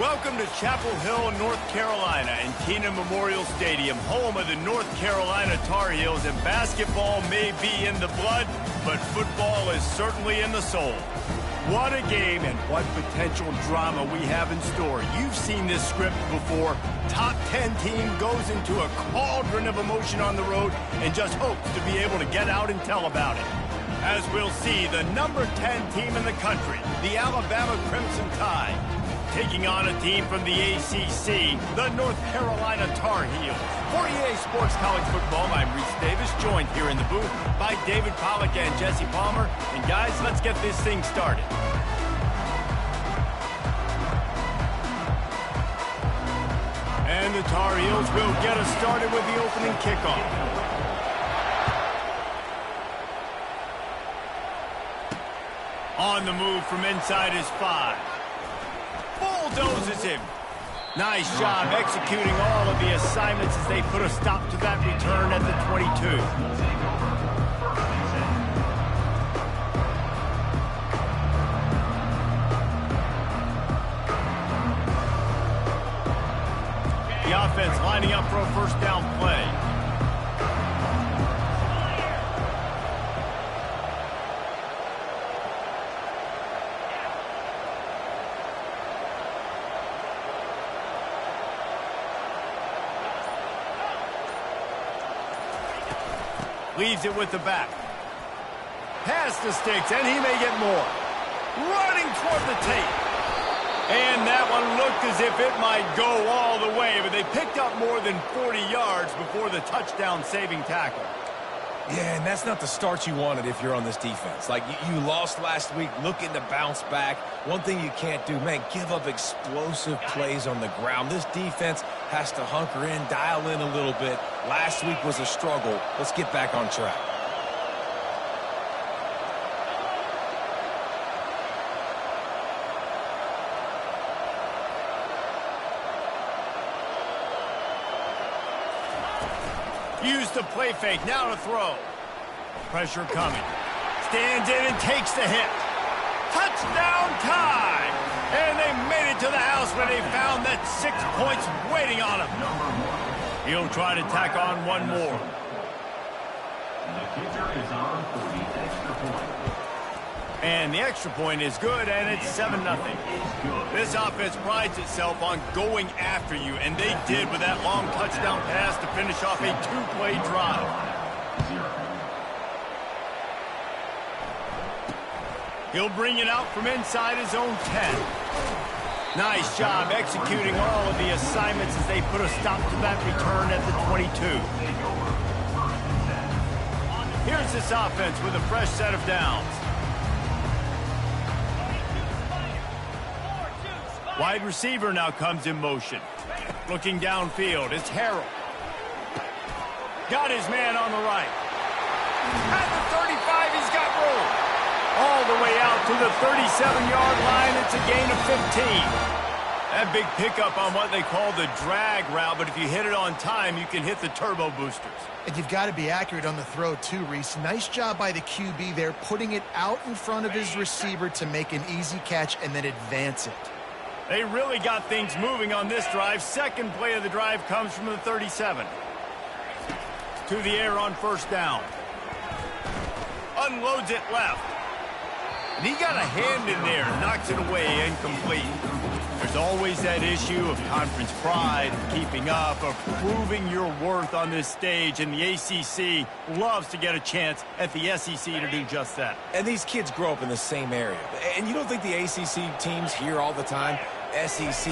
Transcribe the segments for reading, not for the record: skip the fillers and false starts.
Welcome to Chapel Hill, North Carolina, and Kenan Memorial Stadium, home of the North Carolina Tar Heels, and basketball may be in the blood, but football is certainly in the soul. What a game and what potential drama we have in store. You've seen this script before. Top 10 team goes into a cauldron of emotion on the road and just hopes to be able to get out and tell about it. As we'll see, the number 10 team in the country, the Alabama Crimson Tide, taking on a team from the ACC, the North Carolina Tar Heels. For EA Sports College Football, I'm Reese Davis, joined here in the booth by David Pollack and Jesse Palmer. And guys, let's get this thing started. And the Tar Heels will get us started with the opening kickoff. On the move from inside his 5. Bulldozes him. Nice job executing all of the assignments as they put a stop to that return at the 22. The offense lining up for a first down play. Leaves it with the back. Past the sticks, and he may get more. Running toward the tape. And that one looked as if it might go all the way, but they picked up more than 40 yards before the touchdown-saving tackle. Yeah, and that's not the start you wanted if you're on this defense. Like, you lost last week, looking to bounce back. One thing you can't do, man, give up explosive plays on the ground. This defense has to hunker in, dial in a little bit. Last week was a struggle. Let's get back on track. Use the play fake, now to throw. Pressure coming. Stands in and takes the hit. Touchdown time! And they made it to the house where they found that 6 points waiting on him. He'll try to tack on one more. The kicker is on for the extra point. And the extra point is good, and it's 7-0. This offense prides itself on going after you, and they did with that long touchdown pass to finish off a 2-play drive. He'll bring it out from inside his own 10. Nice job executing all of the assignments as they put a stop to that return at the 22. Here's this offense with a fresh set of downs. Wide receiver now comes in motion. Looking downfield, it's Harrell. Got his man on the right. At the 35, he's got room. All the way out to the 37-yard line, it's a gain of 15. That big pickup on what they call the drag route, but if you hit it on time, you can hit the turbo boosters. And you've got to be accurate on the throw too, Reese. Nice job by the QB there, putting it out in front of his receiver to make an easy catch and then advance it. They really got things moving on this drive. Second play of the drive comes from the 37. To the air on first down. Unloads it left. And he got a hand in there, knocks it away, incomplete. There's always that issue of conference pride, of keeping up, of proving your worth on this stage, and the ACC loves to get a chance at the SEC to do just that. And these kids grow up in the same area. And you don't think the ACC teams hear all the time, SEC,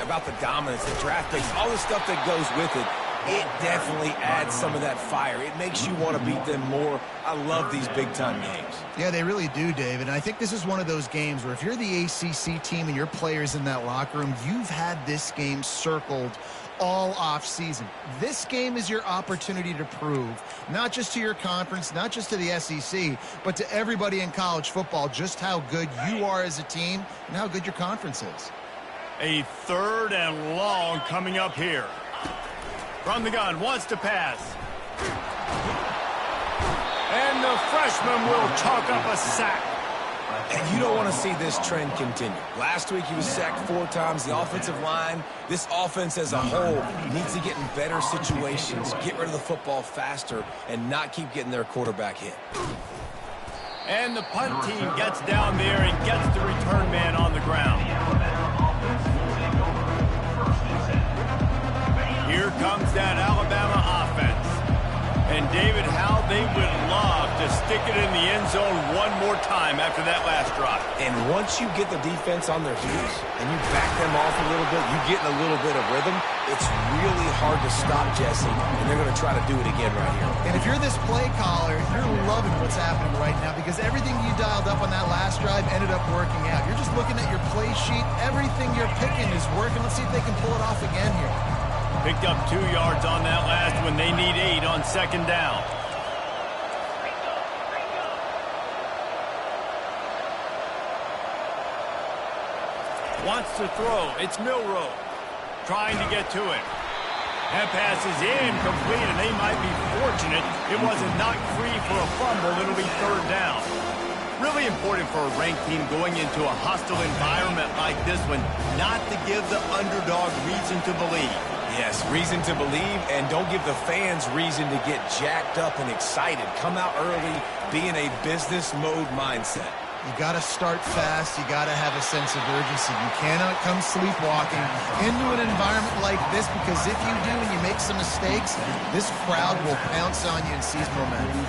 about the dominance, the draft picks, all the stuff that goes with it. It definitely adds some of that fire. It makes you want to beat them more. I love these big-time games. Yeah, they really do, David. And I think this is one of those games where if you're the ACC team and your players in that locker room, you've had this game circled all off-season. This game is your opportunity to prove, not just to your conference, not just to the SEC, but to everybody in college football, just how good you are as a team and how good your conference is. A 3rd and long coming up here. From the gun, wants to pass. And the freshman will chalk up a sack. And you don't want to see this trend continue. Last week he was sacked 4 times. The offensive line, this offense as a whole, needs to get in better situations, get rid of the football faster, and not keep getting their quarterback hit. And the punt team gets down there and gets the return man on the ground. Here comes that Alabama offense. And David, how they would love to stick it in the end zone one more time after that last drive. And once you get the defense on their heels and you back them off a little bit, you get in a little bit of rhythm, it's really hard to stop, Jesse, and they're going to try to do it again right here. And if you're this play caller, you're loving what's happening right now because everything you dialed up on that last drive ended up working out. You're just looking at your play sheet. Everything you're picking is working. Let's see if they can pull it off again here. Picked up 2 yards on that last when they need 8 on second down. Wants to throw. It's Milroe. Trying to get to it. That pass is incomplete, and they might be fortunate it wasn't knocked free for a fumble. It'll be third down. Really important for a ranked team going into a hostile environment like this one not to give the underdog reason to believe. Yes, reason to believe, and don't give the fans reason to get jacked up and excited. Come out early, be in a business mode mindset. You got to start fast. You got to have a sense of urgency. You cannot come sleepwalking into an environment like this because if you do and you make some mistakes, this crowd will pounce on you and seize momentum.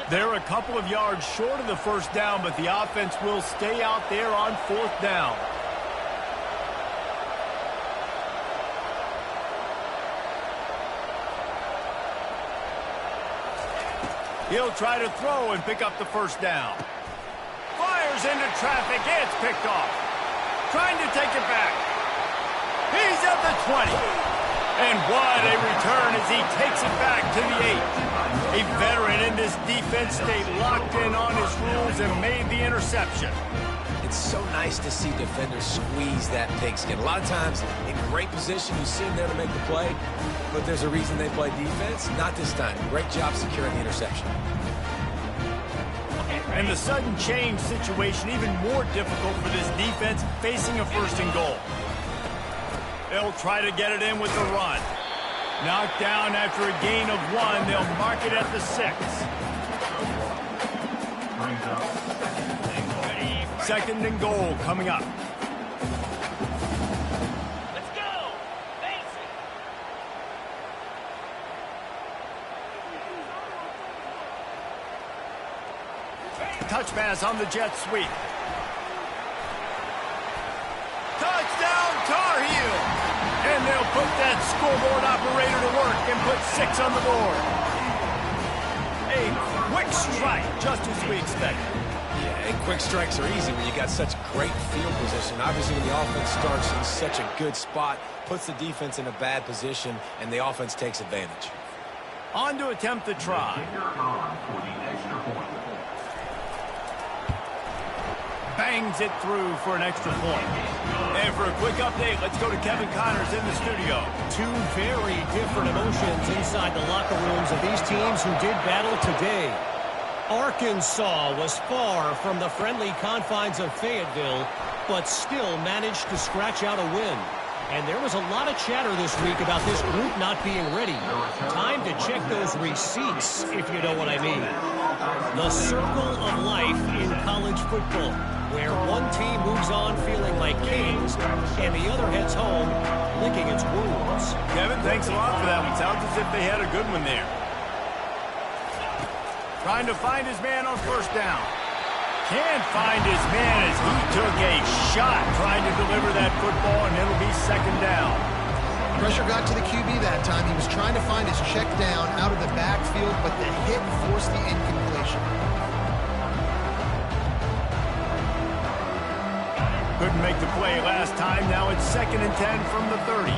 They're a couple of yards short of the first down, but the offense will stay out there on 4th down. He'll try to throw and pick up the first down. Fires into traffic. It's picked off. Trying to take it back. He's at the 20. And what a return as he takes it back to the 8. A veteran in this defense stayed locked in on his rules and made the interception. It's so nice to see defenders squeeze that pigskin. A lot of times, in great position, you see them there to make the play, but there's a reason they play defense. Not this time. Great job securing the interception. And the sudden change situation even more difficult for this defense facing a 1st and goal. They'll try to get it in with the run. Knocked down after a gain of 1. They'll mark it at the 6. 2nd and goal coming up. Let's go! Touch pass on the jet sweep. Touchdown, Tar Heel! And they'll put that scoreboard operator to work and put 6 on the board. A quick strike, just as we expected. Yeah, and quick strikes are easy when you got such great field position. Obviously, when the offense starts in such a good spot, puts the defense in a bad position, and the offense takes advantage. On to attempt the try. Bangs it through for an extra point. And for a quick update, let's go to Kevin Connors in the studio. 2 very different emotions inside the locker rooms of these teams who did battle today. Arkansas was far from the friendly confines of Fayetteville, but still managed to scratch out a win. And there was a lot of chatter this week about this group not being ready. Time to check those receipts, if you know what I mean. The circle of life in college football, where one team moves on feeling like kings and the other heads home licking its wounds. Kevin, thanks a lot for that one. Sounds as if they had a good one there. Trying to find his man on 1st down. Can't find his man as he took a shot trying to deliver that football, and it'll be 2nd down. Pressure got to the QB that time. He was trying to find his check down out of the backfield, but the hit forced the incompletion. Couldn't make the play last time. Now it's 2nd and 10 from the 30.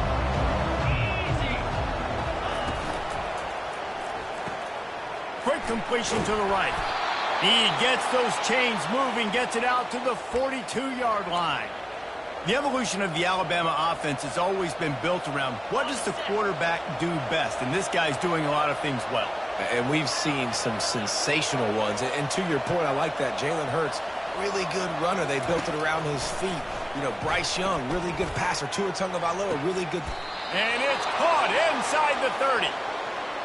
completion to the right. He gets those chains moving, gets it out to the 42-yard line. The evolution of the Alabama offense has always been built around what does the quarterback do best, and this guy's doing a lot of things well. And we've seen some sensational ones. And to your point, I like that. Jalen Hurts, really good runner. They built it around his feet. You know, Bryce Young, really good passer. Tua Tagovailoa, really good. And it's caught inside the 30.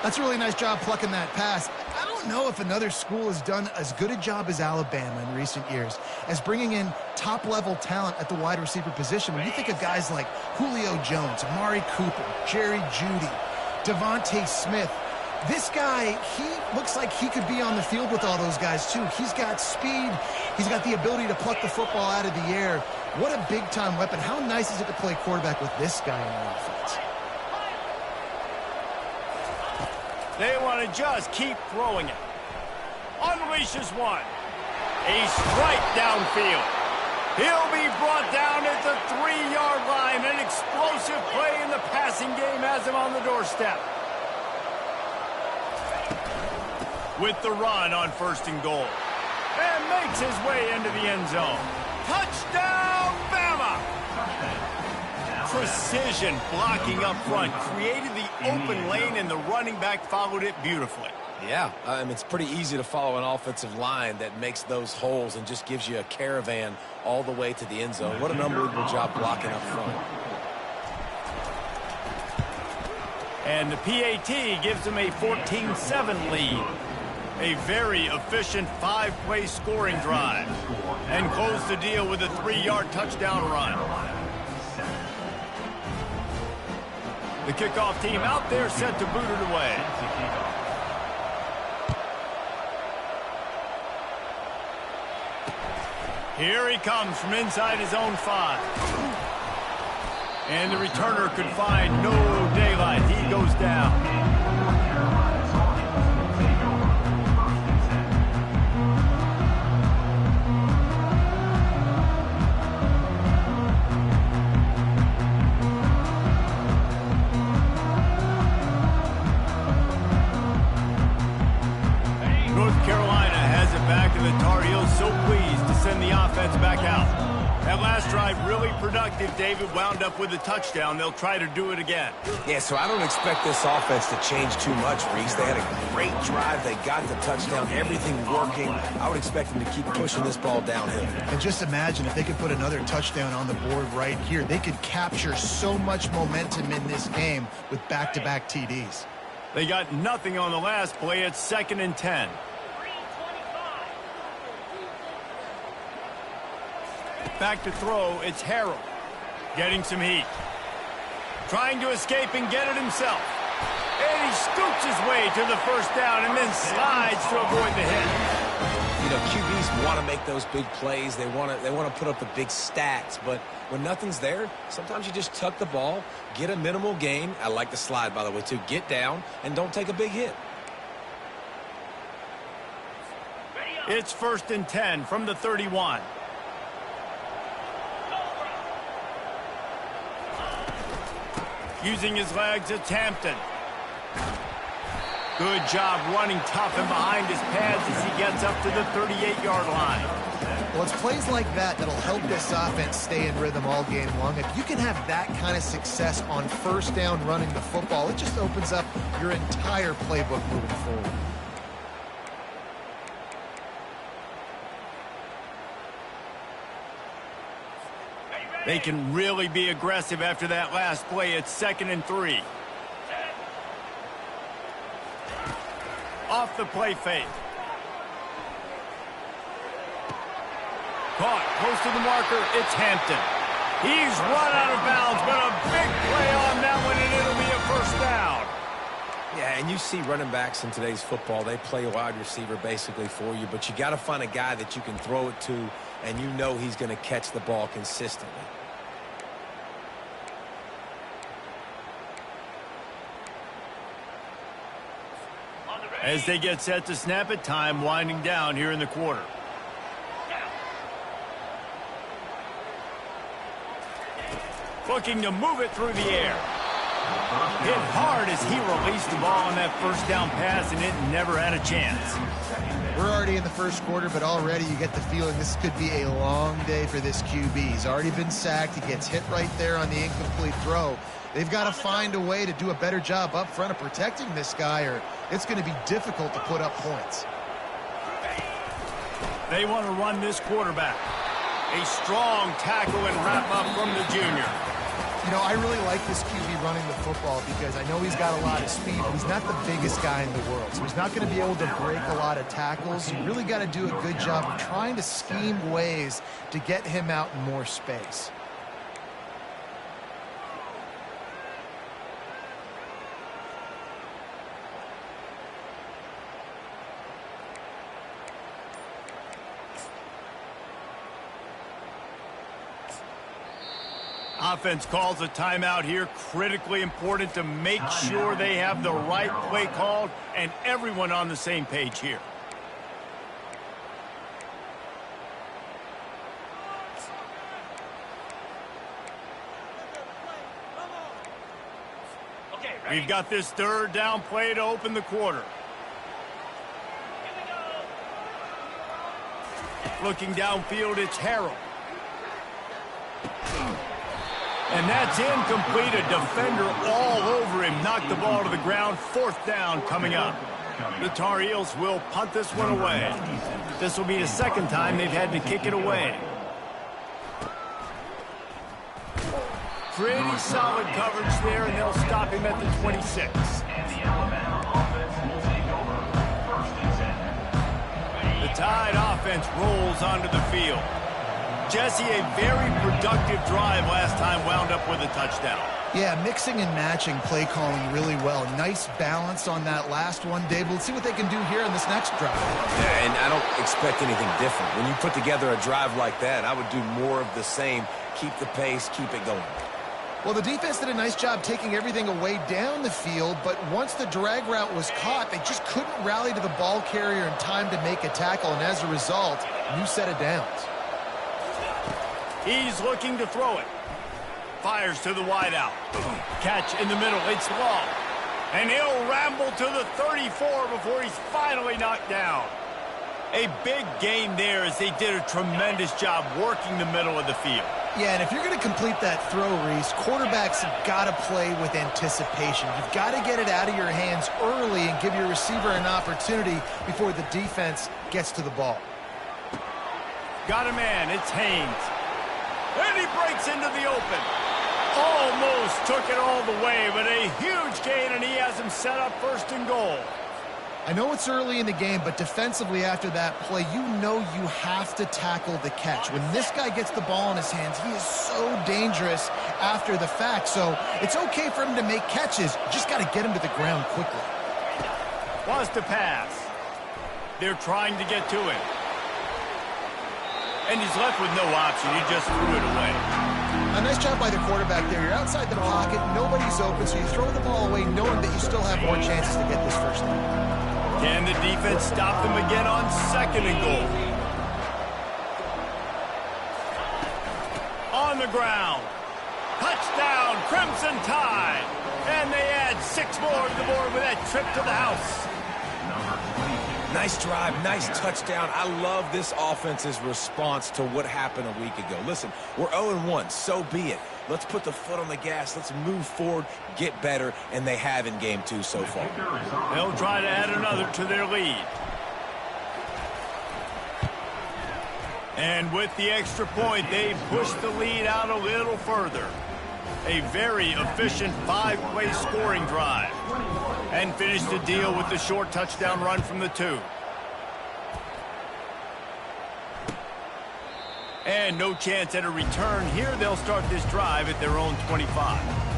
That's a really nice job plucking that pass. I don't know if another school has done as good a job as Alabama in recent years as bringing in top-level talent at the wide receiver position. When you think of guys like Julio Jones, Amari Cooper, Jerry Jeudy, Devontae Smith, this guy, he looks like he could be on the field with all those guys, too. He's got speed. He's got the ability to pluck the football out of the air. What a big-time weapon. How nice is it to play quarterback with this guy in the offense? They want to just keep throwing it. Unleashes one. A strike downfield. He'll be brought down at the 3-yard line. An explosive play in the passing game has him on the doorstep. With the run on 1st and goal. And makes his way into the end zone. Touchdown, Bama! Precision blocking up front. Created the open lane, and the running back followed it beautifully. Yeah, it's pretty easy to follow an offensive line that makes those holes and just gives you a caravan all the way to the end zone. What an unbelievable job blocking up front. And the PAT gives them a 14-7 lead. A very efficient 5-play scoring drive. And close the deal with a 3-yard touchdown run. The kickoff team out there set to boot it away. Here he comes from inside his own 5. And the returner could find no daylight. He goes down. The Tar Heels so pleased to send the offense back out. That last drive really productive. David wound up with a touchdown. They'll try to do it again. Yeah, so I don't expect this offense to change too much, Reese. They had a great drive. They got the touchdown. Everything working. I would expect them to keep pushing this ball downhill. And just imagine if they could put another touchdown on the board right here. They could capture so much momentum in this game with back-to-back TDs. They got nothing on the last play. It's 2nd and 10. Back to throw, it's Harrell. Getting some heat. Trying to escape and get it himself. And he scoops his way to the 1st down and then slides to avoid the hit. You know, QBs want to make those big plays. They want to put up the big stats. But when nothing's there, sometimes you just tuck the ball, get a minimal gain. I like the slide, by the way, too. Get down and don't take a big hit. It's 1st and 10 from the 31. Using his legs, it's Hampton. Good job running tough and behind his pads as he gets up to the 38-yard line. Well, it's plays like that that'll help this offense stay in rhythm all game long. If you can have that kind of success on 1st down running the football, it just opens up your entire playbook moving forward. They can really be aggressive after that last play. It's 2nd and 3. Off the play fake. Caught close to the marker. It's Hampton. He's run out of bounds, but a big play on that one, and it'll be a 1st down. Yeah, and you see running backs in today's football, they play a wide receiver basically for you, but you got to find a guy that you can throw it to, and you know he's going to catch the ball consistently. As they get set to snap it, time winding down here in the quarter. Looking to move it through the air. Hit hard as he released the ball on that first down pass, and it never had a chance. We're already in the first quarter, but already you get the feeling this could be a long day for this QB. He's already been sacked. He gets hit right there on the incomplete throw. They've got to find a way to do a better job up front of protecting this guy, or it's going to be difficult to put up points. They want to run this quarterback. A strong tackle and wrap up from the junior. You know, I really like this QB running the football because I know he's got a lot of speed, but he's not the biggest guy in the world. So he's not going to be able to break a lot of tackles. You really got to do a good job of trying to scheme ways to get him out in more space. Offense calls a timeout here. Critically important to make sure they have the right play called and everyone on the same page here. We've got this third down play to open the quarter. Looking downfield, it's Harrell. And that's incomplete. A defender all over him. Knocked the ball to the ground. Fourth down coming up. The Tar Heels will punt this one away. This will be the second time they've had to kick it away. Pretty solid coverage there, and they'll stop him at the 26. The Tide offense rolls onto the field. Jesse, a very productive drive last time, wound up with a touchdown. Yeah, mixing and matching play calling really well. Nice balance on that last one, Dave. Let's see what they can do here on this next drive. Yeah, and I don't expect anything different. When you put together a drive like that, I would do more of the same. Keep the pace, keep it going. Well, the defense did a nice job taking everything away down the field, but once the drag route was caught, they just couldn't rally to the ball carrier in time to make a tackle, and as a result, new set of downs. He's looking to throw it. Fires to the wideout. Catch in the middle. It's long. And he'll ramble to the 34 before he's finally knocked down. A big gain there as they did a tremendous job working the middle of the field. Yeah, and if you're going to complete that throw, Reese, quarterbacks have got to play with anticipation. You've got to get it out of your hands early and give your receiver an opportunity before the defense gets to the ball. Got a man. It's Haynes. And he breaks into the open. Almost took it all the way, but a huge gain, and he has him set up first and goal. I know it's early in the game, but defensively after that play, you know you have to tackle the catch. When this guy gets the ball in his hands, he is so dangerous after the fact. So it's okay for him to make catches. You just got to get him to the ground quickly. Wants to pass. They're trying to get to him. And he's left with no option. He just threw it away. A nice job by the quarterback there. You're outside the pocket. Nobody's open, so you throw the ball away knowing that you still have more chances to get this first down. Can the defense stop them again on second and goal? On the ground. Touchdown, Crimson Tide. And they add 6 more to the board with that trip to the house. Nice drive, nice touchdown. I love this offense's response to what happened a week ago. Listen, we're 0-1, so be it. Let's put the foot on the gas. Let's move forward, get better, and they have in game 2 so far. They'll try to add another to their lead. And with the extra point, they push the lead out a little further. A very efficient 5-play scoring drive. And finish the deal with the short touchdown run from the 2. And no chance at a return here. They'll start this drive at their own 25.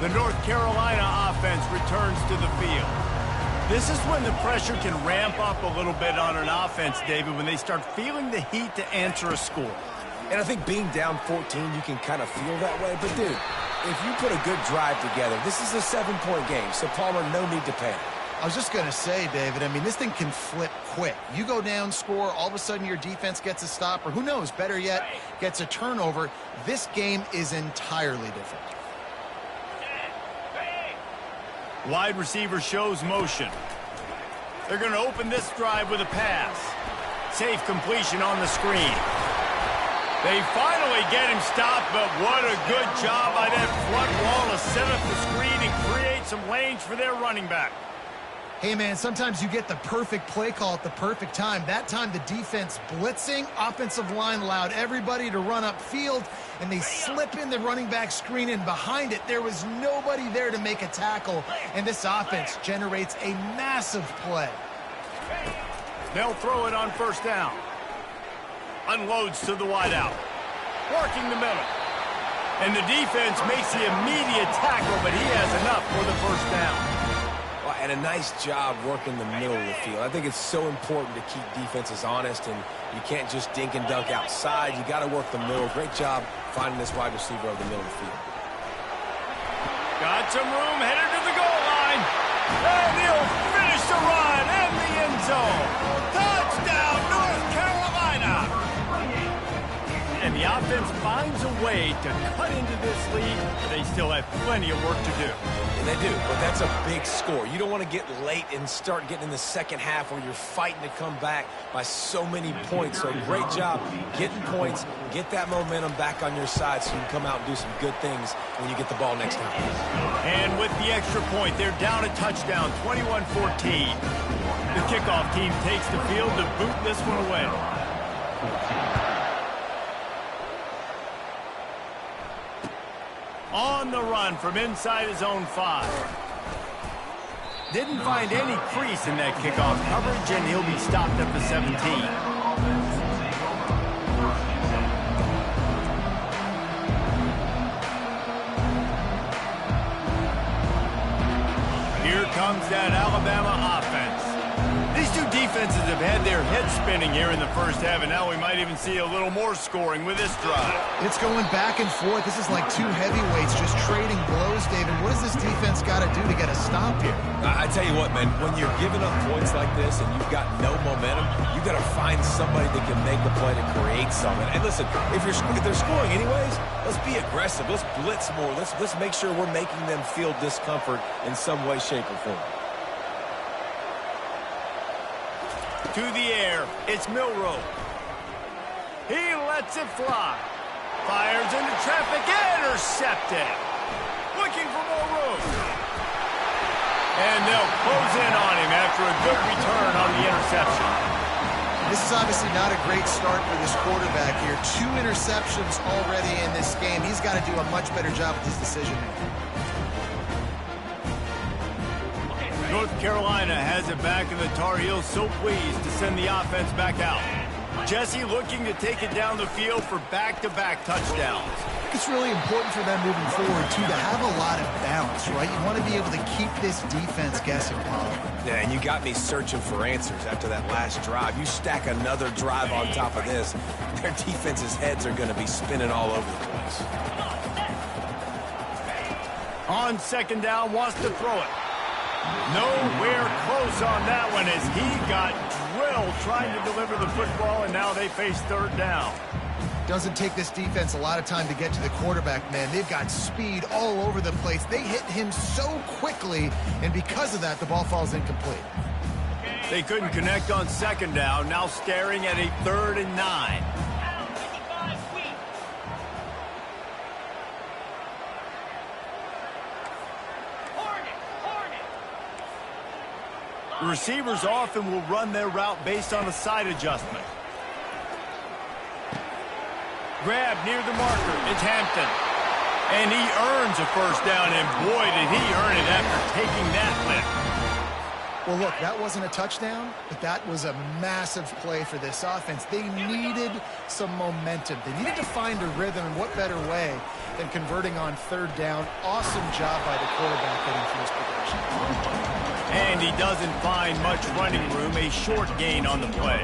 The North Carolina offense returns to the field. This is when the pressure can ramp up a little bit on an offense, David, when they start feeling the heat to answer a score. And I think being down 14, you can kind of feel that way. But, dude, if you put a good drive together, this is a 7-point game, so Palmer, no need to panic. I was just going to say, David, I mean, this thing can flip quick. You go down, score, all of a sudden your defense gets a stop, or who knows, better yet, gets a turnover. This game is entirely different. Wide receiver shows motion. They're going to open this drive with a pass. Safe completion on the screen. They finally get him stopped, but what a good job by that front wall to set up the screen and create some lanes for their running back. Hey, man, sometimes you get the perfect play call at the perfect time. That time the defense blitzing, offensive line allowed everybody to run upfield, and they slip in the running back screen, and behind it there was nobody there to make a tackle, and this offense generates a massive play. They'll throw it on first down. Unloads to the wideout. Working the middle. And the defense makes the immediate tackle, but he has enough for the first down. And a nice job working the middle of the field. I think it's so important to keep defenses honest, and you can't just dink and dunk outside. You got to work the middle. Great job finding this wide receiver over the middle of the field. Got some room, headed to the goal line. And he'll finish the run in the end zone. Touchdown, North Carolina. And the offense finds a way to cut into this lead. They still have plenty of work to do. And they do, but that's a big score. You don't want to get late and start getting in the second half where you're fighting to come back by so many points. So great job getting points, get that momentum back on your side so you can come out and do some good things when you get the ball next time. And with the extra point, they're down a touchdown, 21-14. The kickoff team takes the field to boot this one away. On the run from inside his own 5. Didn't find any crease in that kickoff coverage, and he'll be stopped at the 17. Here comes that Alabama offense. These two defenses have had their heads spinning here in the first half, and now we might even see a little more scoring with this drive. It's going back and forth. This is like two heavyweights just trading blows, David. What does this defense got to do to get a stop here? I tell you what, man, when you're giving up points like this and you've got no momentum, you got to find somebody that can make the play to create something. And listen, if they're scoring anyways, let's be aggressive. Let's blitz more. Let's make sure we're making them feel discomfort in some way, shape, or form. To the air, it's Milroe. He lets it fly. Fires into traffic, intercepted. Looking for more room. And they'll close in on him after a good return on the interception. This is obviously not a great start for this quarterback here. 2 interceptions already in this game. He's got to do a much better job with his decision-making. North Carolina has it back, and the Tar Heels so pleased to send the offense back out. Jesse looking to take it down the field for back-to-back touchdowns. It's really important for them moving forward, too, to have a lot of balance, right? You want to be able to keep this defense guessing, Paul. Yeah, and you got me searching for answers after that last drive. You stack another drive on top of this, their defense's heads are going to be spinning all over the place. On second down, wants to throw it. Nowhere close on that one as he got drilled trying to deliver the football, and now they face third down. Doesn't take this defense a lot of time to get to the quarterback, man. They've got speed all over the place. They hit him so quickly, and because of that, the ball falls incomplete. They couldn't connect on second down, now staring at a 3rd and 9. The receivers often will run their route based on a side adjustment. Grab near the marker. It's Hampton. And he earns a first down, and boy, did he earn it after taking that lift. Well, look, that wasn't a touchdown, but that was a massive play for this offense. They needed some momentum. They needed to find a rhythm, and what better way than converting on third down. Awesome job by the quarterback getting through his progression. And he doesn't find much running room, a short gain on the play.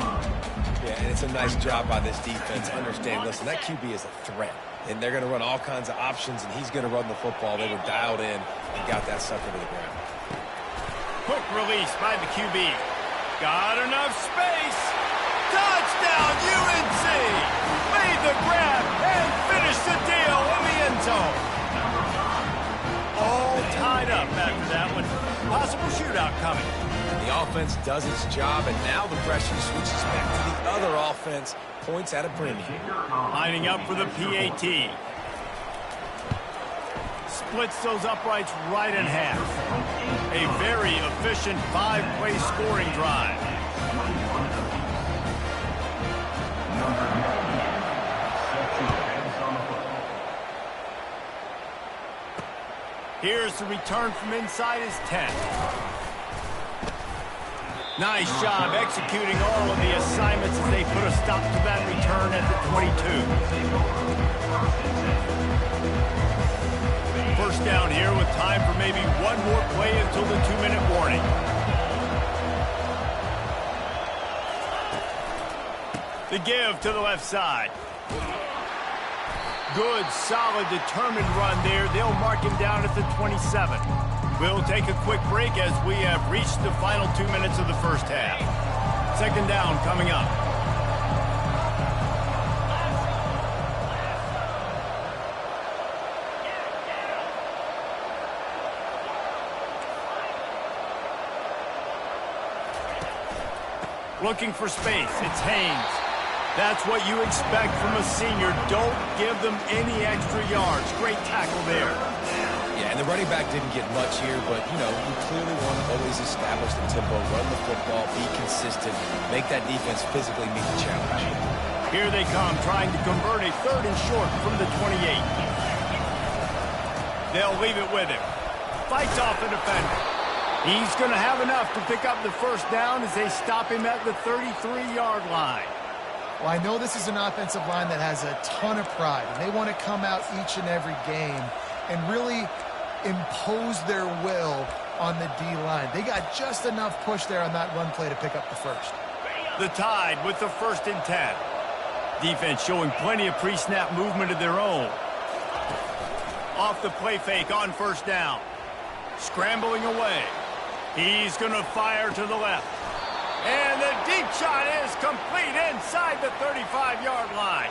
Yeah, and it's a nice job by this defense. Understand, listen, that QB is a threat. and they're going to run all kinds of options, and he's going to run the football. They were dialed in and got that sucker to the ground. Quick release by the QB. Got enough space. Touchdown, UNC! Made the grab and finished the deal in the end zone. All tied up after that one. Possible shootout coming. The offense does its job, and now the pressure switches back to the other offense. Points at a premium. Lining up for the PAT. Splits those uprights right in half. A very efficient 5-play scoring drive. Here's the return from inside his 10. Nice job executing all of the assignments as they put a stop to that return at the 22. First down here with time for maybe one more play until the 2-minute warning. The give to the left side. Good, solid, determined run there. They'll mark him down at the 27. We'll take a quick break as we have reached the final 2 minutes of the first half. Second down coming up. Looking for space. It's Haynes. That's what you expect from a senior. Don't give them any extra yards. Great tackle there. Yeah, and the running back didn't get much here, but, you know, you clearly want to always establish the tempo, run the football, be consistent, make that defense physically meet the challenge. Here they come, trying to convert a 3rd and short from the 28. They'll leave it with him. Fights off a defender. He's going to have enough to pick up the first down as they stop him at the 33-yard line. Well, I know this is an offensive line that has a ton of pride, and they want to come out each and every game and really impose their will on the D-line. They got just enough push there on that run play to pick up the first. The Tide with the 1st and 10. Defense showing plenty of pre-snap movement of their own. Off the play fake on first down. Scrambling away. He's going to fire to the left. And the deep shot is complete inside the 35-yard line.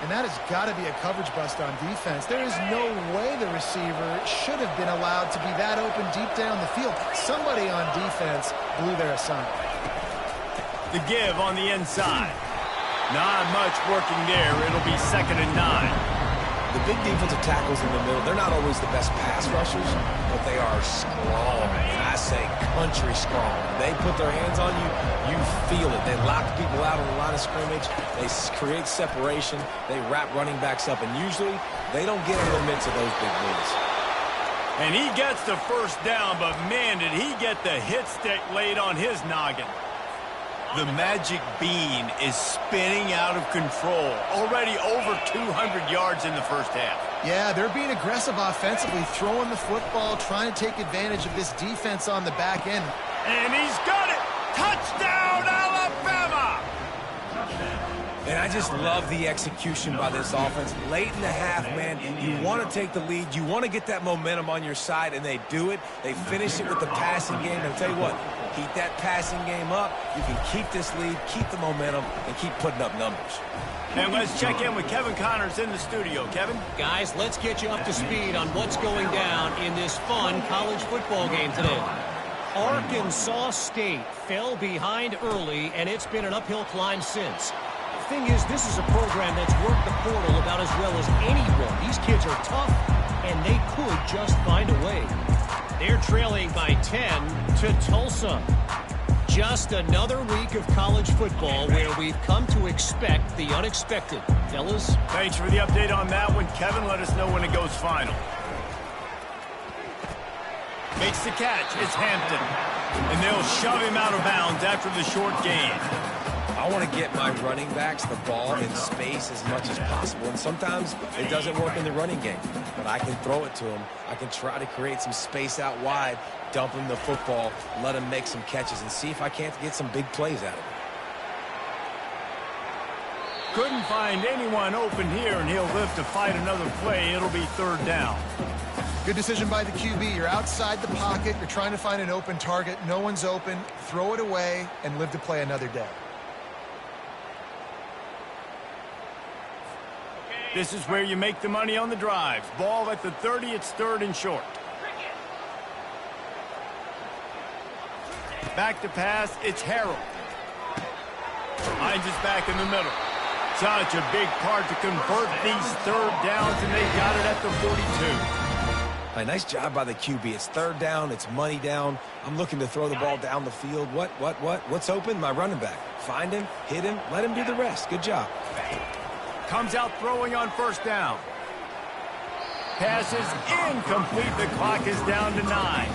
And that has got to be a coverage bust on defense. There is no way the receiver should have been allowed to be that open deep down the field. Somebody on defense blew their assignment. The give on the inside. Not much working there. It'll be 2nd and 9. The big defensive tackles in the middle, they're not always the best pass rushers, but they are strong. And I say country strong. They put their hands on you, you feel it. They lock people out on the line of scrimmage. They create separation. They wrap running backs up, and usually they don't get in the midst of those big leads. And he gets the first down, but man, did he get the hit stick laid on his noggin. The magic bean is spinning out of control. Already over 200 yards in the first half. Yeah, they're being aggressive offensively, throwing the football, trying to take advantage of this defense on the back end. And he's got it! Touchdown, Alabama! And I just love the execution by this offense. Late in the half, man, you want to take the lead. You want to get that momentum on your side, and they do it. They finish it with the passing game. And I'll tell you what, keep that passing game up. You can keep this lead, keep the momentum, and keep putting up numbers. And let's check in with Kevin Connors in the studio. Kevin? Guys, let's get you up to speed on what's going down in this fun college football game today. Arkansas State fell behind early, and it's been an uphill climb since. The thing is, this is a program that's worked the portal about as well as anyone. These kids are tough, and they could just find a way. They're trailing by 10 to Tulsa. Just another week of college football where we've come to expect the unexpected. Fellas? Thanks for the update on that one, Kevin. Let us know when it goes final. Makes the catch. It's Hampton. And they'll shove him out of bounds after the short gain. I want to get my running backs the ball in space as much as possible. And sometimes it doesn't work in the running game. But I can throw it to them. I can try to create some space out wide, dump him the football, let him make some catches, and see if I can't get some big plays out of it. Couldn't find anyone open here, and he'll live to fight another play. It'll be third down. Good decision by the QB. You're outside the pocket. You're trying to find an open target. No one's open. Throw it away and live to play another day. This is where you make the money on the drives. Ball at the 30. It's third and short. Back to pass. It's Harrell. Hines is back in the middle. Such a big part to convert these third downs, and they got it at the 42. Nice job by the QB. It's third down. It's money down. I'm looking to throw the ball down the field. What's open? My running back. Find him, hit him, let him do the rest. Good job. Comes out throwing on first down. Pass is incomplete. The clock is down to 9.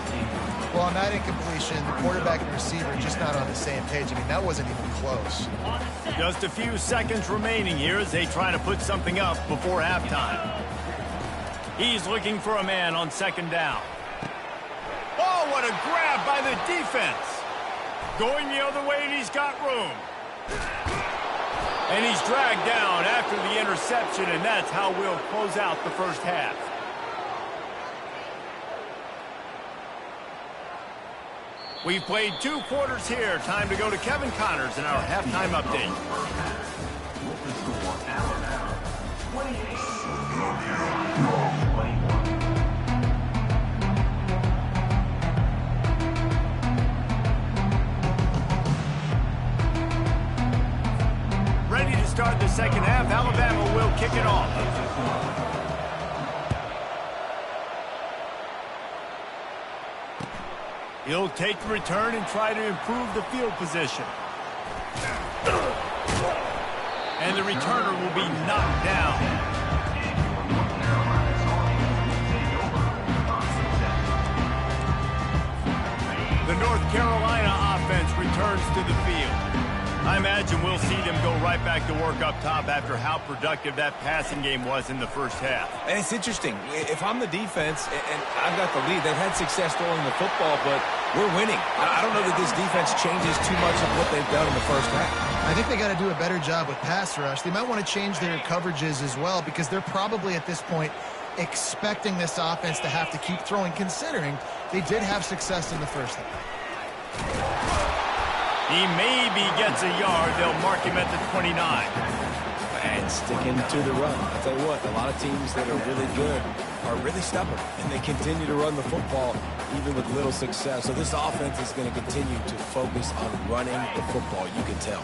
Well, on that incompletion, the quarterback and receiver just not on the same page. I mean, that wasn't even close. Just a few seconds remaining here as they try to put something up before halftime. He's looking for a man on second down. Oh, what a grab by the defense. Going the other way, and he's got room. And he's dragged down after the interception, and that's how we'll close out the first half. We've played 2 quarters here. Time to go to Kevin Connors in our halftime update. Ready to start the second half. Alabama will kick it off. He'll take the return and try to improve the field position. And the returner will be knocked down. The North Carolina offense returns to the field. I imagine we'll see them go right back to work up top after how productive that passing game was in the first half. And it's interesting. If I'm the defense and I've got the lead, they've had success throwing the football, but we're winning. I don't know that this defense changes too much of what they've done in the first half. I think they got to do a better job with pass rush. They might want to change their coverages as well because they're probably at this point expecting this offense to have to keep throwing, considering they did have success in the first half. He maybe gets a yard. They'll mark him at the 29. And sticking to the run. I'll tell you what, a lot of teams that are really good are really stubborn, and they continue to run the football even with little success. So this offense is going to continue to focus on running the football, you can tell.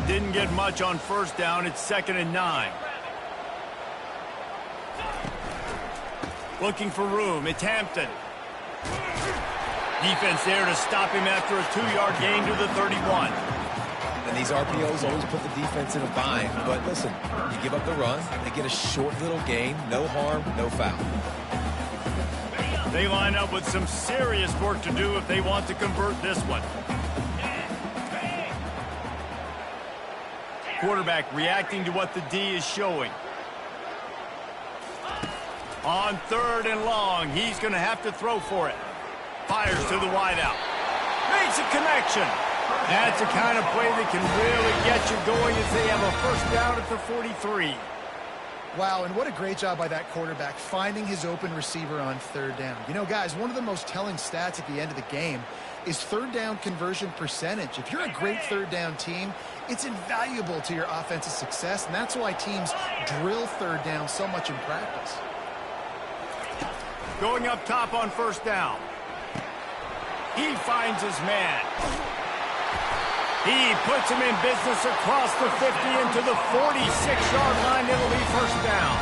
Didn't get much on first down. It's 2nd and 9. Looking for room. It's Hampton. Defense there to stop him after a 2-yard gain to the 31. And these RPOs always put the defense in a bind. But listen, you give up the run, they get a short little gain, no harm, no foul. They line up with some serious work to do if they want to convert this one. Quarterback reacting to what the D is showing. On 3rd and long, he's going to have to throw for it. Fires to the wideout. Makes a connection. That's the kind of play that can really get you going as they have a first down at the 43. Wow, and what a great job by that quarterback finding his open receiver on 3rd down. You know, guys, one of the most telling stats at the end of the game is 3rd down conversion percentage. If you're a great 3rd down team, it's invaluable to your offensive success, and that's why teams drill 3rd down so much in practice. Going up top on first down. He finds his man. He puts him in business across the 50 into the 46-yard line. It'll be first down.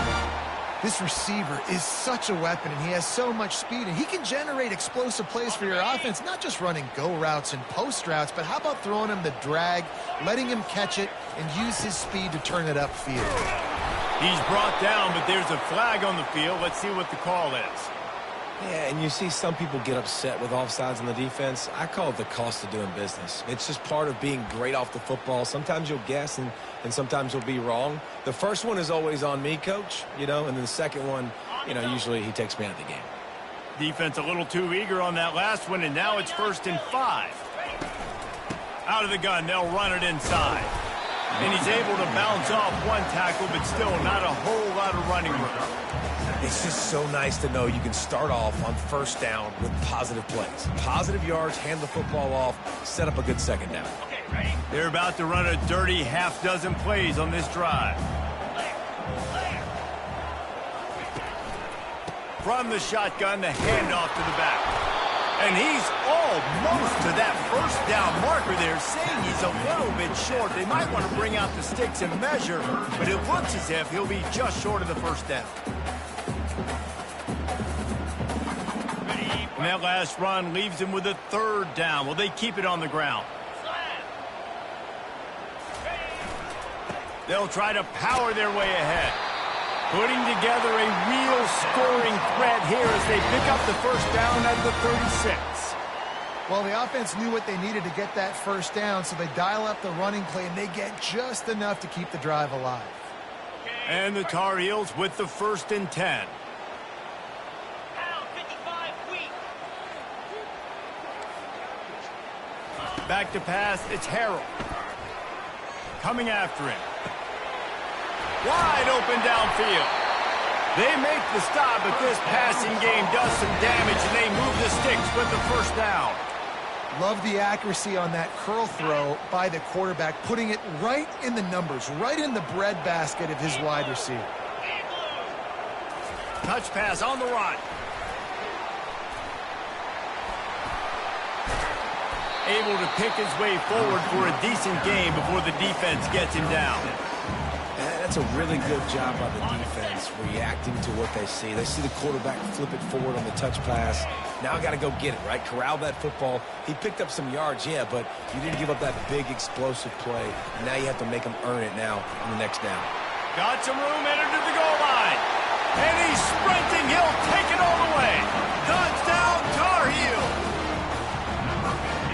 This receiver is such a weapon, and he has so much speed, and he can generate explosive plays for your offense, not just running go routes and post routes, but how about throwing him the drag, letting him catch it, and use his speed to turn it upfield. He's brought down, but there's a flag on the field. Let's see what the call is. Yeah, and you see some people get upset with offsides on the defense. I call it the cost of doing business. It's just part of being great off the football. Sometimes you'll guess, and sometimes you'll be wrong. The first one is always on me, Coach, and then the second one, usually he takes me out of the game. Defense a little too eager on that last one, and now it's 1st and 5. Out of the gun, they'll run it inside. And he's able to bounce off one tackle, but still not a whole lot of running room. It's just so nice to know you can start off on first down with positive plays. Positive yards, hand the football off, set up a good second down. They're about to run a dirty half-dozen plays on this drive. From the shotgun, the handoff to the back. And he's almost to that first down marker there, saying he's a little bit short. They might want to bring out the sticks and measure, but it looks as if he'll be just short of the first down. And that last run leaves him with a third down. Will they keep it on the ground? They'll try to power their way ahead. Putting together a real scoring threat here as they pick up the first down at the 36. Well, the offense knew what they needed to get that first down, so they dial up the running play, and they get just enough to keep the drive alive. And the Tar Heels with the 1st and 10. Back to pass, it's Harrell. Coming after him. Wide open downfield. They make the stop, but this passing game does some damage, and they move the sticks with the first down. Love the accuracy on that curl throw by the quarterback, putting it right in the numbers, right in the breadbasket of his wide receiver. Touch pass on the run. Able to pick his way forward for a decent game before the defense gets him down. That's a really good job by the defense, reacting to what they see. They see the quarterback flip it forward on the touch pass. Now I got to go get it, right? Corral that football. He picked up some yards, yeah, but you didn't give up that big explosive play. And now you have to make him earn it now in the next down. Got some room, entered to the goal line. And he's sprinting. He'll take it all the way. Touchdown, Tar Heels.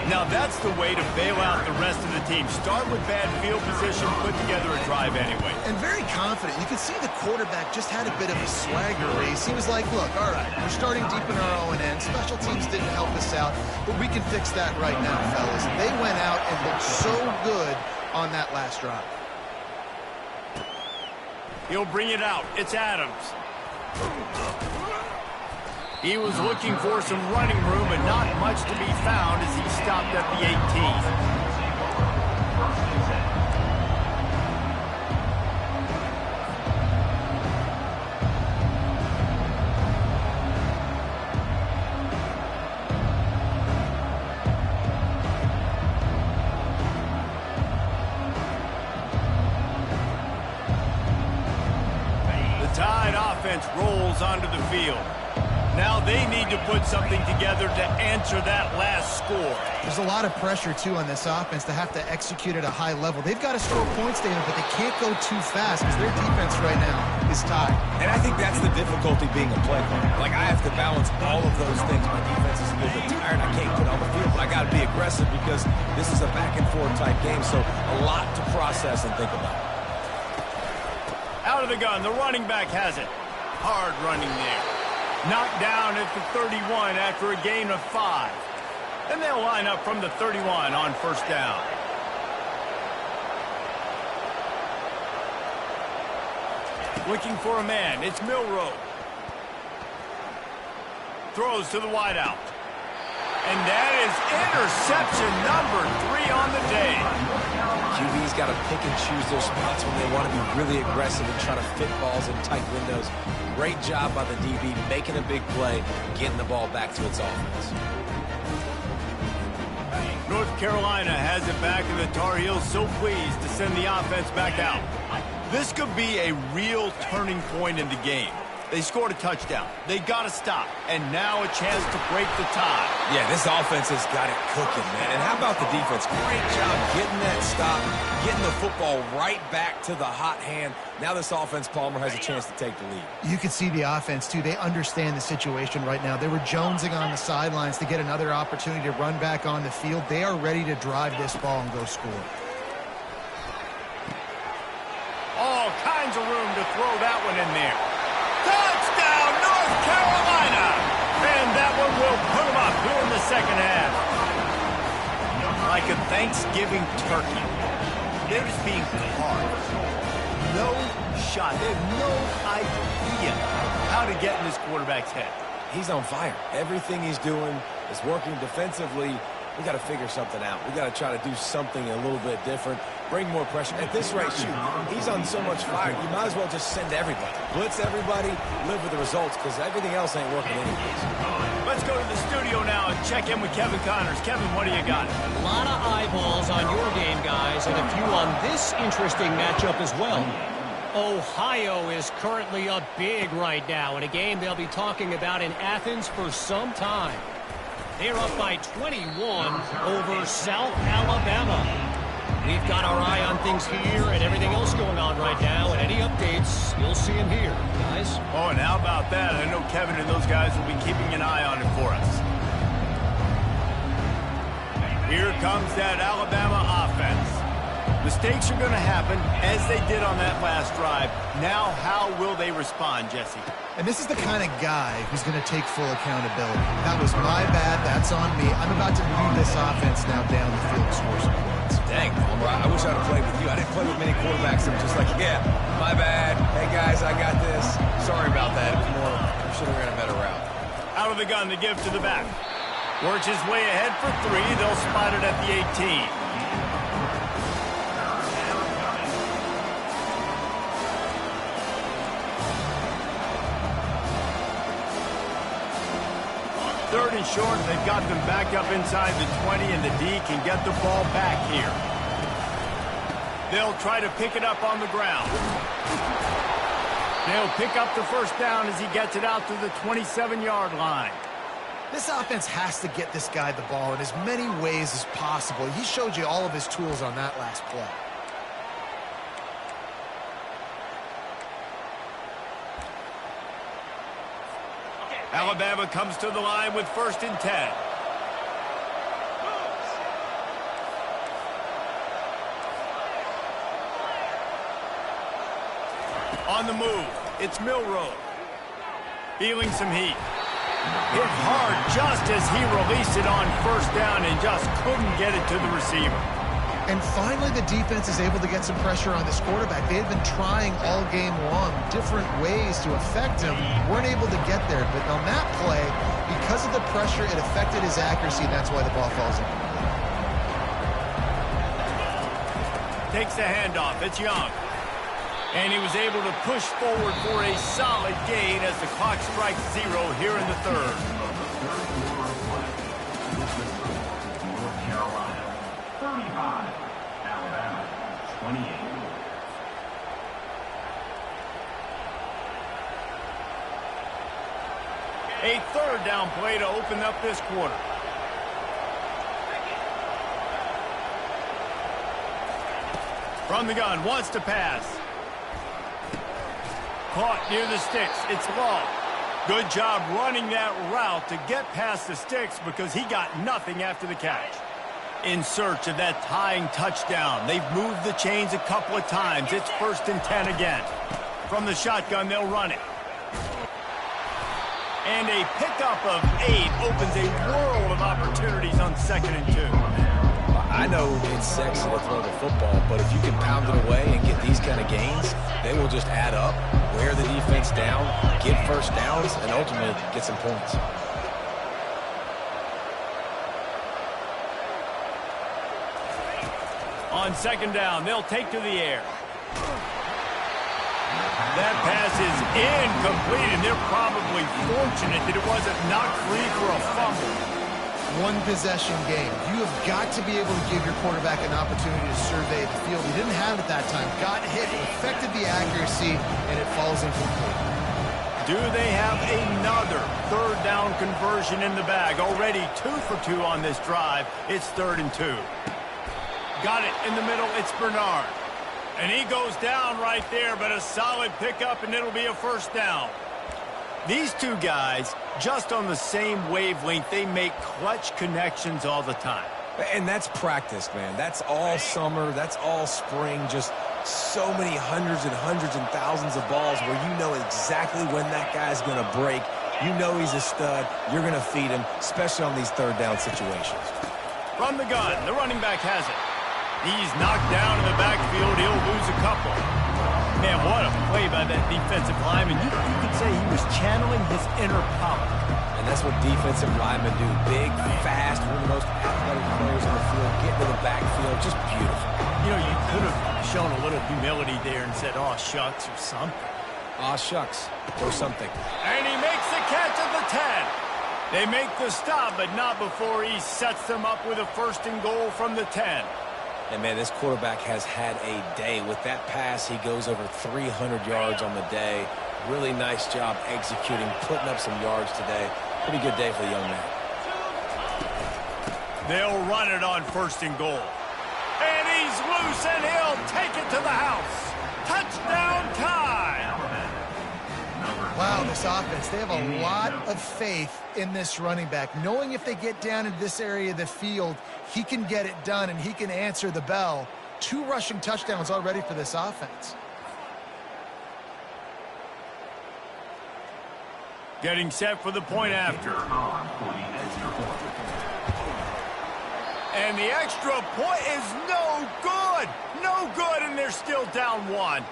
Now that's the way to bail out the rest of the team. Start with bad field position, put together a drive anyway. And very confident. You can see the quarterback just had a bit of a swagger race. He was like, look, all right, we're starting deep in our own end. Special teams didn't help us out, but we can fix that right now, fellas. They went out and looked so good on that last drive. He'll bring it out. It's Adams. He was looking for some running room, but not much to be found as he stopped at the 18. The Tide offense rolls onto the field. Now they need to put something together to answer that last score. There's a lot of pressure, too, on this offense to have to execute at a high level. They've got to score points, David, but they can't go too fast because their defense right now is tied. And I think that's the difficulty being a play caller. Like, I have to balance all of those things. My defense is a little bit tired. I can't put on the field, but I got to be aggressive because this is a back-and-forth type game, so a lot to process and think about. Out of the gun, the running back has it. Hard running there. Knocked down at the 31 after a gain of 5. And they'll line up from the 31 on first down. Looking for a man. It's Milroe. Throws to the wideout. And that is interception number 3 on the day. QB's got to pick and choose their spots when they want to be really aggressive and try to fit balls in tight windows. Great job by the DB, making a big play, getting the ball back to its offense. North Carolina has it back, and the Tar Heels so pleased to send the offense back out. This could be a real turning point in the game. They scored a touchdown. They got to stop. And now a chance to break the tie. Yeah, this offense has got it cooking, man. And how about the defense? Great job getting that stop, getting the football right back to the hot hand. Now this offense, Palmer, has a chance to take the lead. You can see the offense, too. They understand the situation right now. They were jonesing on the sidelines to get another opportunity to run back on the field. They are ready to drive this ball and go score. All kinds of room to throw that one in there. Touchdown, North Carolina! And that one will put them up here in the second half. Like a Thanksgiving turkey. They're just being carved. No shot. They have no idea how to get in this quarterback's head. He's on fire. Everything he's doing is working defensively. We got to figure something out. We got to try to do something a little bit different. Bring more pressure. At this rate, shoot, he's on so much fire. You might as well just send everybody. Blitz everybody, live with the results, because everything else ain't working anyways. Let's go to the studio now and check in with Kevin Connors. Kevin, what do you got? A lot of eyeballs on your game, guys, and a few on this interesting matchup as well. Ohio is currently up big right now in a game they'll be talking about in Athens for some time. They're up by 21 over South Alabama. We've got our eye on things here and everything else going on right now, and any updates, you'll see them here, guys. Oh, and how about that? I know Kevin and those guys will be keeping an eye on it for us. Here comes that Alabama offense. Mistakes are going to happen, as they did on that last drive. Now, how will they respond, Jesse? And this is the kind of guy who's going to take full accountability. That was my bad. That's on me. I'm about to lead this offense now down the field to score some points. Dang, I wish I'd have played with you. I didn't play with many quarterbacks that were just like, yeah, my bad. Hey, guys, I got this. Sorry about that. It was more, I should have ran a better route. Out of the gun to give to the back. Works his way ahead for 3. They'll spot it at the 18. Third and short, they've got them back up inside the 20, and the D can get the ball back here. They'll try to pick it up on the ground. They'll pick up the first down as he gets it out to the 27-yard line. This offense has to get this guy the ball in as many ways as possible. He showed you all of his tools on that last play. Alabama comes to the line with 1st and 10. On the move, it's Milroe. Feeling some heat. Hit hard just as he released it on 1st down and just couldn't get it to the receiver. And finally, the defense is able to get some pressure on this quarterback. They had been trying all game long different ways to affect him. Weren't able to get there. But on that play, because of the pressure, it affected his accuracy, and that's why the ball falls incomplete. Takes the handoff. It's Young. And he was able to push forward for a solid gain as the clock strikes 0 here in the 3rd. North Carolina, 35. Alabama, 28. A 3rd down play to open up this quarter. From the gun, wants to pass. Caught near the sticks. It's Law. Good job running that route to get past the sticks because he got nothing after the catch. In search of that tying touchdown. They've moved the chains a couple of times. It's 1st and 10 again. From the shotgun, they'll run it. And a pickup of 8 opens a world of opportunities on 2nd and 2. I know it's sexy to throw the football, but if you can pound it away and get these kind of gains, they will just add up, wear the defense down, get 1st downs, and ultimately get some points. On 2nd down, they'll take to the air. That pass is incomplete, and they're probably fortunate that it wasn't knocked free for a fumble. One possession game. You have got to be able to give your quarterback an opportunity to survey the field. He didn't have it that time. Got hit, affected the accuracy, and it falls incomplete. Do they have another 3rd down conversion in the bag? Already 2 for 2 on this drive. It's 3rd and 2. Got it in the middle. It's Bernard. And he goes down right there, but a solid pickup, and it'll be a 1st down. These two guys, just on the same wavelength, they make clutch connections all the time. And that's practice, man. That's all summer. That's all spring. Just so many hundreds and thousands of balls where you know exactly when that guy's going to break. You know he's a stud. You're going to feed him, especially on these 3rd down situations. From the gun, the running back has it. He's knocked down in the backfield. He'll lose a couple. Man, what a play by that defensive lineman. You could say he was channeling his inner power. And that's what defensive linemen do. Big, fast, one of the most athletic players on the field. Get to the backfield. Just beautiful. You know, you could have shown a little humility there and said, "Oh, shucks," or something. Aw, shucks, or something. And he makes the catch at the 10. They make the stop, but not before he sets them up with a 1st and goal from the 10. And, man, this quarterback has had a day. With that pass, he goes over 300 yards on the day. Really nice job executing, putting up some yards today. Pretty good day for the young man. They'll run it on 1st and goal. And he's loose, and he'll take it to the house. Touchdown time! Wow, this offense, they have a lot of faith in this running back, knowing if they get down into this area of the field, he can get it done and he can answer the bell. 2 rushing touchdowns already for this offense. Getting set for the point after. And the extra point is no good. No good, and they're still down 1.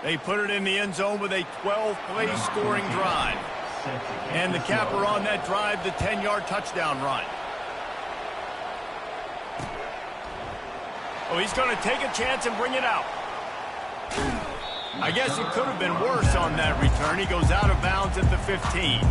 They put it in the end zone with a 12-play scoring drive. And the capper on that drive, the 10-yard touchdown run. Oh, he's going to take a chance and bring it out. I guess it could have been worse on that return. He goes out of bounds at the 15.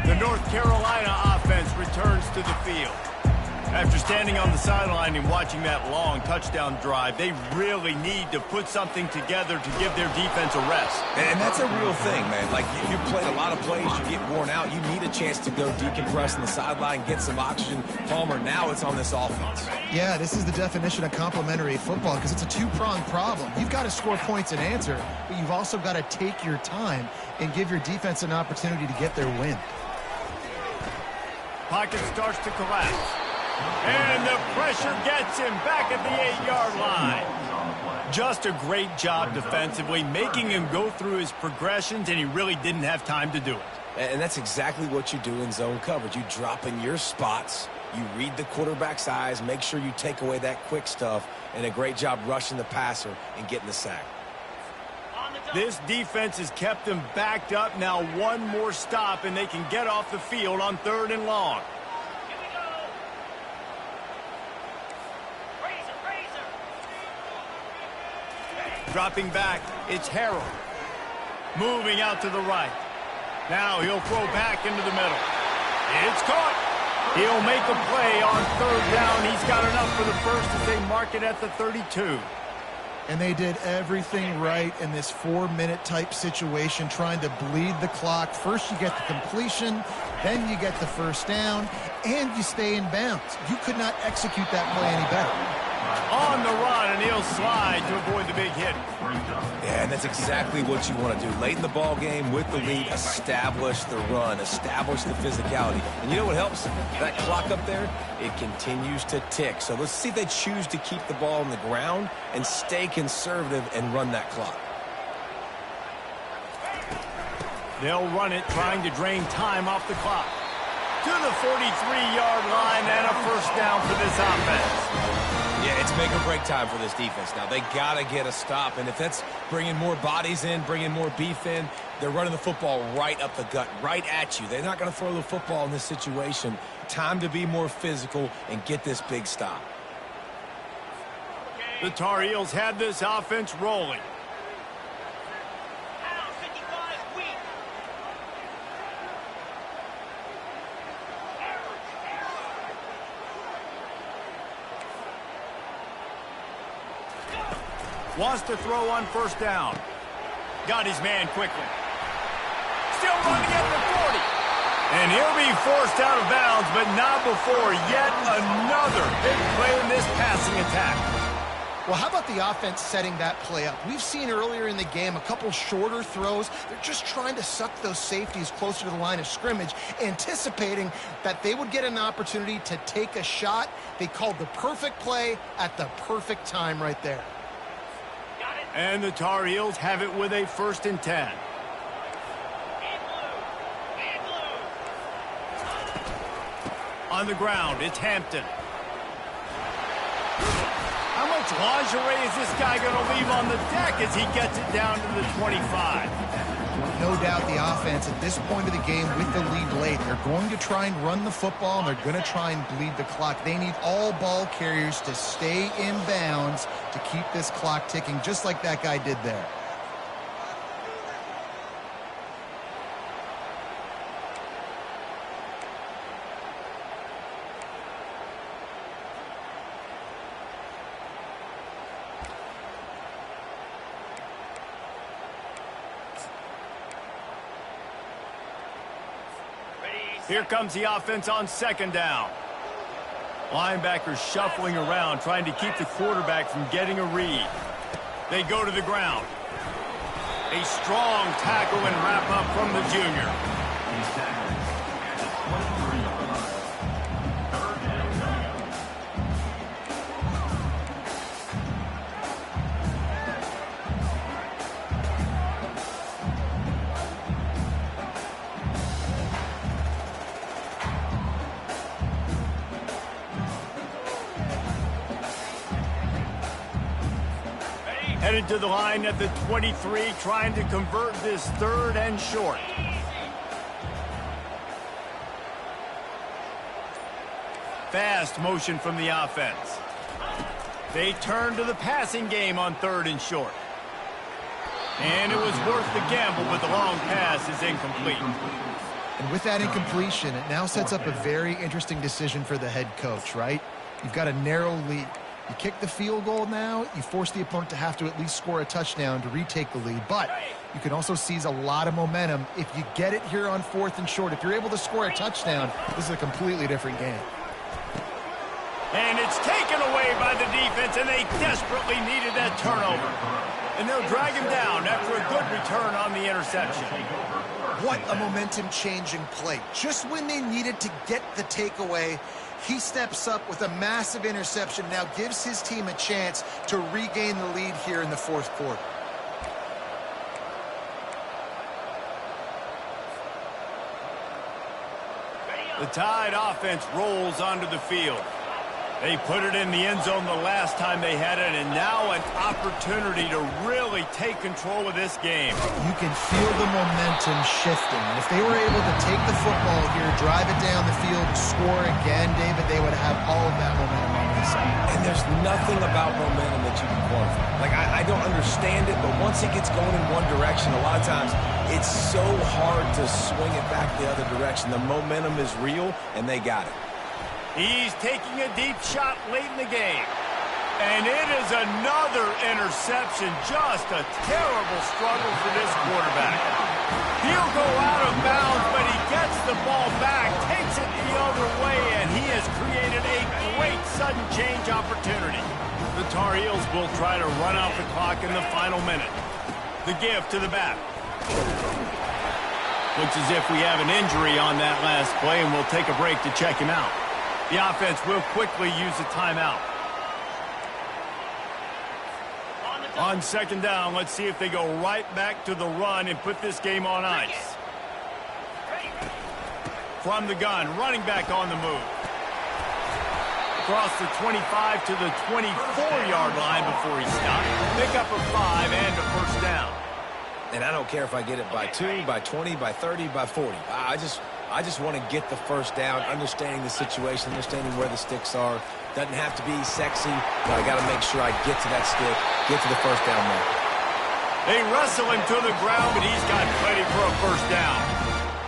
The North Carolina offense returns to the field. After standing on the sideline and watching that long touchdown drive, they really need to put something together to give their defense a rest. And that's a real thing, man. Like, if you played a lot of plays, you get worn out. You need a chance to go decompress on the sideline, get some oxygen. Palmer, now it's on this offense. Yeah, this is the definition of complementary football because it's a 2-pronged problem. You've got to score points and answer, but you've also got to take your time and give your defense an opportunity to get their win. Pocket starts to collapse. And the pressure gets him back at the 8-yard line. Just a great job defensively, making him go through his progressions, and he really didn't have time to do it. And that's exactly what you do in zone coverage. You drop in your spots, you read the quarterback's eyes, make sure you take away that quick stuff, and a great job rushing the passer and getting the sack. This defense has kept them backed up. Now 1 more stop, and they can get off the field on 3rd and long. Dropping back, it's Harrell. Moving out to the right. Now he'll throw back into the middle. It's caught. He'll make a play on 3rd down. He's got enough for the first as they mark it at the 32. And they did everything right in this 4-minute type situation, trying to bleed the clock. First you get the completion, then you get the 1st down, and you stay in bounds. You could not execute that play any better. On the run, and he'll slide to avoid the big hit. Yeah, and that's exactly what you want to do. Late in the ball game with the lead, establish the run, establish the physicality. And you know what helps? That clock up there, it continues to tick. So let's see if they choose to keep the ball on the ground and stay conservative and run that clock. They'll run it, trying to drain time off the clock. To the 43-yard line, and a 1st down for this offense. Yeah, it's make or break time for this defense now. They got to get a stop, and if that's bringing more bodies in, bringing more beef in, they're running the football right up the gut, right at you. They're not going to throw the football in this situation. Time to be more physical and get this big stop. The Tar Heels had this offense rolling. Wants to throw on 1st down. Got his man quickly. Still running at the 40. And he'll be forced out of bounds, but not before yet another big play in this passing attack. Well, how about the offense setting that play up? We've seen earlier in the game a couple shorter throws. They're just trying to suck those safeties closer to the line of scrimmage, anticipating that they would get an opportunity to take a shot. They called the perfect play at the perfect time right there. And the Tar Heels have it with a 1st and 10. On the ground, it's Hampton. How much lingerie is this guy going to leave on the deck as he gets it down to the 25? No doubt the offense at this point of the game with the lead late, they're going to try and run the football, and they're going to try and bleed the clock. They need all ball carriers to stay in bounds to keep this clock ticking, just like that guy did there. Here comes the offense on second down. Linebackers shuffling around, trying to keep the quarterback from getting a read. They go to the ground. A strong tackle and wrap up from the junior. He's tackled at the 23-yard line. Third down. Headed to the line at the 23, trying to convert this third and short. Fast motion from the offense. They turn to the passing game on third and short. And it was worth the gamble, but the long pass is incomplete. And with that incompletion, it now sets up a very interesting decision for the head coach, right? You've got a narrow lead. You kick the field goal now, you force the opponent to have to at least score a touchdown to retake the lead. But you can also seize a lot of momentum if you get it here on fourth and short. If you're able to score a touchdown, this is a completely different game. And it's taken away by the defense, and they desperately needed that turnover. And they'll drag him down after a good return on the interception. What a momentum-changing play. Just when they needed to get the takeaway, he steps up with a massive interception, now gives his team a chance to regain the lead here in the fourth quarter. The Tide offense rolls onto the field. They put it in the end zone the last time they had it, and now an opportunity to really take control of this game. You can feel the momentum shifting. And if they were able to take the football here, drive it down the field, score again, David, they would have all of that momentum on their side. And there's nothing about momentum that you can quantify. Like, I don't understand it, but once it gets going in one direction, a lot of times it's so hard to swing it back the other direction. The momentum is real, and they got it. He's taking a deep shot late in the game. And it is another interception. Just a terrible struggle for this quarterback. He'll go out of bounds, but he gets the ball back, takes it the other way, and he has created a great sudden change opportunity. The Tar Heels will try to run out the clock in the final minute. The give to the back. Looks as if we have an injury on that last play, and we'll take a break to check him out. The offense will quickly use a timeout. On second down, let's see if they go right back to the run and put this game on ice. From the gun, running back on the move. Across the 25 to the 24-yard line before he stopped. Pick up a 5 and a first down. And I don't care if I get it by 2, by 20, by 30, by 40. I just want to get the first down, understanding the situation, understanding where the sticks are. Doesn't have to be sexy, but I got to make sure I get to that stick, get to the first down mark. They wrestle him to the ground, but he's got plenty for a first down.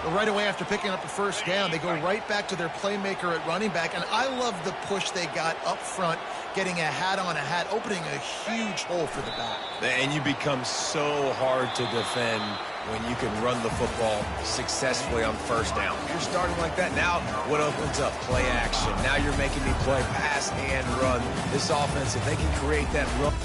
But right away after picking up the first down, they go right back to their playmaker at running back. And I love the push they got up front, getting a hat on a hat, opening a huge hole for the back. And you become so hard to defend when you can run the football successfully on first down. You're starting like that. Now, what opens up? Play action. Now you're making me play pass and run. This offense, if they can create that run.